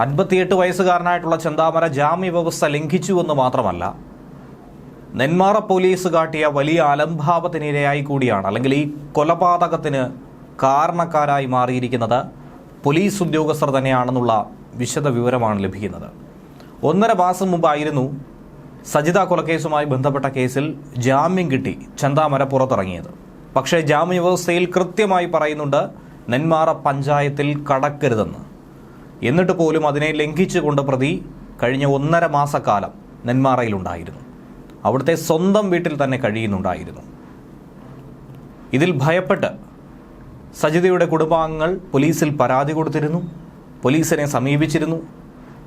58 വയസ്സുകാരനായിട്ടുള്ള ചെന്താമര ജാമ്യ വ്യവസ്ഥ ലംഘിച്ചുവെന്ന് മാത്രമല്ല, നെന്മാറ പോലീസ് കാട്ടിയ വലിയ അലംഭാവത്തിനിരയായി കൂടിയാണ്, അല്ലെങ്കിൽ ഈ കൊലപാതകത്തിന് കാരണക്കാരായി മാറിയിരിക്കുന്നത് പോലീസ് ഉദ്യോഗസ്ഥർ തന്നെയാണെന്നുള്ള വിശദ വിവരമാണ് ലഭിക്കുന്നത്. 1.5 മാസം മുമ്പായിരുന്നു സജിത കൊലക്കേസുമായി ബന്ധപ്പെട്ട കേസിൽ ജാമ്യം കിട്ടി ചെന്താമര പുറത്തിറങ്ങിയത്. പക്ഷേ ജാമ്യവ്യവസ്ഥയിൽ കൃത്യമായി പറയുന്നുണ്ട് നെന്മാറ പഞ്ചായത്തിൽ കടക്കരുതെന്ന്. എന്നിട്ട് പോലും അതിനെ ലംഘിച്ചുകൊണ്ട് പ്രതി കഴിഞ്ഞ 1.5 മാസക്കാലം നെന്മാറയിലുണ്ടായിരുന്നു. അവിടുത്തെ സ്വന്തം വീട്ടിൽ തന്നെ കഴിയുന്നുണ്ടായിരുന്നു. ഇതിൽ ഭയപ്പെട്ട് സജിതയുടെ കുടുംബാംഗങ്ങൾ പോലീസിൽ പരാതി കൊടുത്തിരുന്നു, പോലീസിനെ സമീപിച്ചിരുന്നു.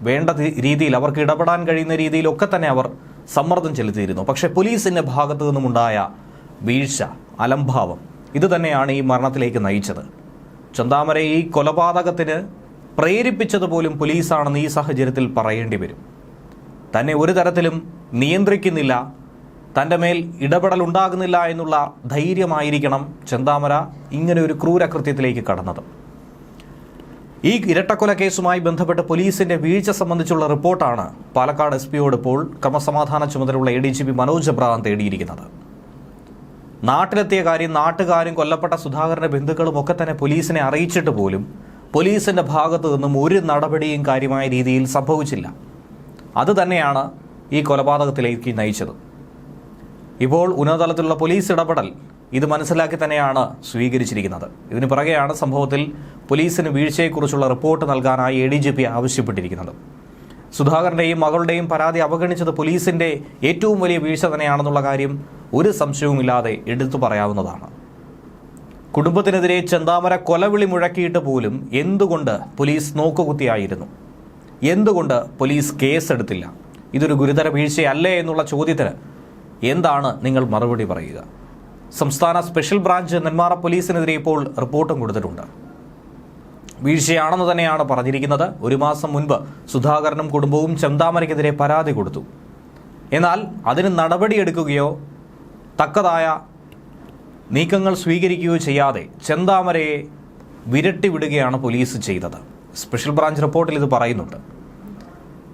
വേണ്ട രീതിയിൽ അവർക്ക് ഇടപെടാൻ കഴിയുന്ന രീതിയിലൊക്കെ തന്നെ അവർ സമ്മർദ്ദം ചെലുത്തിയിരുന്നു. പക്ഷേ പോലീസിൻ്റെ ഭാഗത്തു നിന്നുമുണ്ടായ വീഴ്ച, അലംഭാവം ഇത് തന്നെയാണ് ഈ മരണത്തിലേക്ക് നയിച്ചത്. ചെന്താമരയെ ഈ കൊലപാതകത്തിന് പ്രേരിപ്പിച്ചത് പോലും പോലീസാണെന്ന് ഈ സാഹചര്യത്തിൽ പറയേണ്ടി വരും. തന്നെ ഒരു തരത്തിലും നിയന്ത്രിക്കുന്നില്ല, തൻ്റെ മേൽ ഇടപെടൽ ഉണ്ടാകുന്നില്ല എന്നുള്ള ധൈര്യമായിരിക്കണം ചെന്താമര ഇങ്ങനെ ഒരു ക്രൂരകൃത്യത്തിലേക്ക് കടന്നത്. ഈ ഇരട്ടക്കൊല കേസുമായി ബന്ധപ്പെട്ട് പോലീസിന്റെ വീഴ്ച സംബന്ധിച്ചുള്ള റിപ്പോർട്ടാണ് പാലക്കാട് SP-യോട് ഇപ്പോൾ ക്രമസമാധാന ചുമതലയുള്ള ADGP മനോജ് എബ്രഹാം തേടിയിരിക്കുന്നത്. നാട്ടിലെത്തിയ കാര്യം നാട്ടുകാരും കൊല്ലപ്പെട്ട സുധാകരന്റെ ബന്ധുക്കളും ഒക്കെ തന്നെ പോലീസിനെ അറിയിച്ചിട്ട് പോലും പോലീസിന്റെ ഭാഗത്തു നിന്നും ഒരു നടപടിയും കാര്യമായ രീതിയിൽ സംഭവിച്ചില്ല. അതുതന്നെയാണ് ഈ കൊലപാതകത്തിലേക്ക് നയിച്ചത്. ഇപ്പോൾ ഉന്നതതലത്തിലുള്ള പോലീസ് ഇടപെടൽ ഇത് മനസ്സിലാക്കി തന്നെയാണ് സ്വീകരിച്ചിരിക്കുന്നത്. ഇതിന് പിറകെയാണ് സംഭവത്തിൽ പോലീസിന് വീഴ്ചയെക്കുറിച്ചുള്ള റിപ്പോർട്ട് നൽകാനായി ADGP ആവശ്യപ്പെട്ടിരിക്കുന്നത്. സുധാകരൻ്റെയും മകളുടെയും പരാതി അവഗണിച്ചത് പോലീസിൻ്റെ ഏറ്റവും വലിയ വീഴ്ച തന്നെയാണെന്നുള്ള കാര്യം ഒരു സംശയവുമില്ലാതെ എടുത്തു പറയാവുന്നതാണ്. കുടുംബത്തിനെതിരെ ചെന്താമര കൊലവിളി മുഴക്കിയിട്ട് പോലും എന്തുകൊണ്ട് പോലീസ് നോക്കുകുത്തിയായിരുന്നു? എന്തുകൊണ്ട് പോലീസ് കേസെടുത്തില്ല? ഇതൊരു ഗുരുതര വീഴ്ചയല്ലേ എന്നുള്ള ചോദ്യത്തിന് എന്താണ് നിങ്ങൾ മറുപടി പറയുക? സംസ്ഥാന സ്പെഷ്യൽ ബ്രാഞ്ച് നെന്മാറ പോലീസിനെതിരെ ഇപ്പോൾ റിപ്പോർട്ടും കൊടുത്തിട്ടുണ്ട്. വീഴ്ചയാണെന്ന് തന്നെയാണ് പറഞ്ഞിരിക്കുന്നത്. 1 മാസം മുൻപ് സുധാകരനും കുടുംബവും ചെന്താമരയ്ക്കെതിരെ പരാതി കൊടുത്തു. എന്നാൽ അതിന് നടപടിയെടുക്കുകയോ തക്കതായ നീക്കങ്ങൾ സ്വീകരിക്കുകയോ ചെയ്യാതെ ചെന്താമരയെ വിരട്ടിവിടുകയാണ് പോലീസ് ചെയ്തത്. സ്പെഷ്യൽ ബ്രാഞ്ച് റിപ്പോർട്ടിൽ ഇത് പറയുന്നുണ്ട്.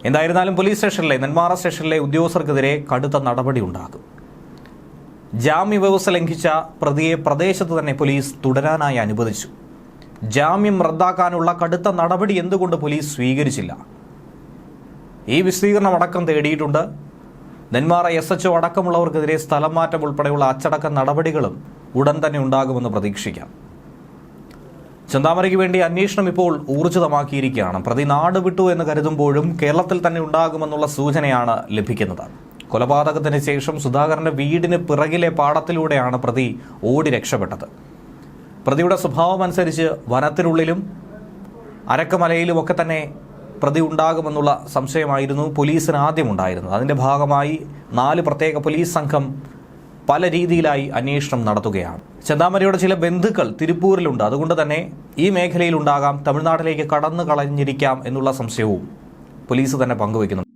എന്തായിരുന്നാലും പോലീസ് സ്റ്റേഷനിലെ നെന്മാറ സ്റ്റേഷനിലെ ഉദ്യോഗസ്ഥർക്കെതിരെ കടുത്ത നടപടി ഉണ്ടാകും. ജാമ്യ വ്യവസ്ഥ ലംഘിച്ച പ്രതിയെ പ്രദേശത്ത് തന്നെ പോലീസ് തുടരാനായി അനുവദിച്ചു. ജാമ്യം റദ്ദാക്കാനുള്ള കടുത്ത നടപടി എന്തുകൊണ്ട് പോലീസ് സ്വീകരിച്ചില്ല? ഈ വിശദീകരണം അടക്കം തേടിയിട്ടുണ്ട്. നെന്മാറ SHO അടക്കമുള്ളവർക്കെതിരെ സ്ഥലം മാറ്റം ഉൾപ്പെടെയുള്ള അച്ചടക്ക നടപടികളും ഉടൻ തന്നെ ഉണ്ടാകുമെന്ന് പ്രതീക്ഷിക്കാം. ചെന്താമരയ്ക്ക് വേണ്ടി അന്വേഷണം ഇപ്പോൾ ഊർജിതമാക്കിയിരിക്കുകയാണ്. പ്രതി നാട് വിട്ടു എന്ന് കരുതുമ്പോഴും കേരളത്തിൽ തന്നെ ഉണ്ടാകുമെന്നുള്ള സൂചനയാണ് ലഭിക്കുന്നത്. കൊലപാതകത്തിന് ശേഷം സുധാകരന്റെ വീടിന് പിറകിലെ പാടത്തിലൂടെയാണ് പ്രതി ഓടി രക്ഷപ്പെട്ടത്. പ്രതിയുടെ സ്വഭാവം അനുസരിച്ച് വനത്തിനുള്ളിലും അരക്കമലയിലും ഒക്കെ തന്നെ പ്രതി ഉണ്ടാകുമെന്നുള്ള സംശയമായിരുന്നു പോലീസിന് ആദ്യം ഉണ്ടായിരുന്നത്. അതിൻ്റെ ഭാഗമായി 4 പ്രത്യേക പോലീസ് സംഘം പല രീതിയിലായി അന്വേഷണം നടത്തുകയാണ്. ചെന്താമരയുടെ ചില ബന്ധുക്കൾ തിരുപ്പൂരിലുണ്ട്. അതുകൊണ്ട് തന്നെ ഈ മേഖലയിൽ ഉണ്ടാകാം, തമിഴ്നാട്ടിലേക്ക് കടന്നു കളഞ്ഞിരിക്കാം എന്നുള്ള സംശയവും പോലീസ് തന്നെ പങ്കുവയ്ക്കുന്നു.